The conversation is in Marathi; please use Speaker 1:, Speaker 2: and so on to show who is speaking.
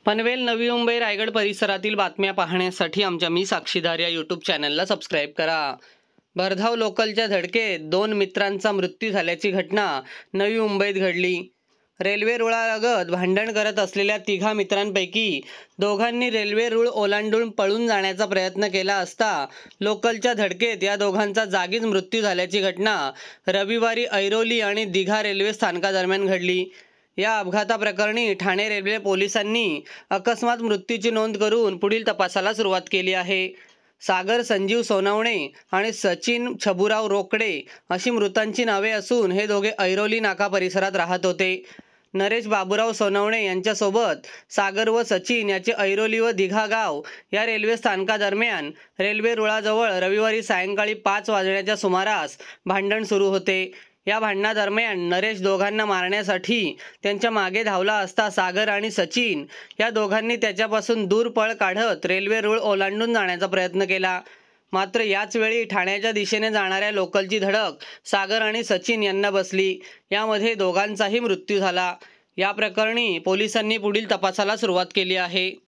Speaker 1: पनवेल, नवी मुंबई, रायगड परिसरातील बातम्या पाहण्यासाठी आमच्या मी साक्षीदार या यूट्यूब चॅनलला सबस्क्राईब करा. भरधाव लोकलच्या धडकेत 2 मित्रांचा मृत्यू झाल्याची घटना नवी मुंबईत घडली. रेल्वे रुळालगत भांडण करत असलेल्या तिघा मित्रांपैकी दोघांनी रेल्वे रुळ ओलांडून पळून जाण्याचा प्रयत्न केला असता लोकलच्या धडकेत या दोघांचा जागीच मृत्यू झाल्याची घटना रविवारी ऐरोली आणि दिघा रेल्वे स्थानकादरम्यान घडली. या अपघाताप्रकरणी ठाणे रेल्वे पोलिसांनी अकस्मात मृत्यूची नोंद करून पुढील तपासाला सुरुवात केली आहे. सागर संजीव सोनवणे आणि सचिन छबुराव रोकडे अशी मृतांची नावे असून हे दोघे ऐरोली नाका परिसरात राहत होते. नरेश बाबूराव सोनवणे यांच्यासोबत सागर व सचिन याचे ऐरोली व दिघा गाव या रेल्वे स्थानकादरम्यान रेल्वे रुळाजवळ रविवारी सायंकाळी 5 वाजण्याच्या सुमारास भांडण सुरू होते. या भांडणादरम्यान नरेश दोघांना मारण्यासाठी त्यांच्या मागे धावला असता सागर आणि सचिन या दोघांनी त्याच्यापासून दूर पळ काढत रेल्वे रुळ ओलांडून जाण्याचा प्रयत्न केला. मात्र याच वेळी ठाण्याच्या दिशेने जाणाऱ्या लोकलची धडक सागर आणि सचिन यांना बसली. यामध्ये दोघांचाही मृत्यू झाला. या प्रकरणी पोलिसांनी पुढील तपासाला सुरुवात केली आहे.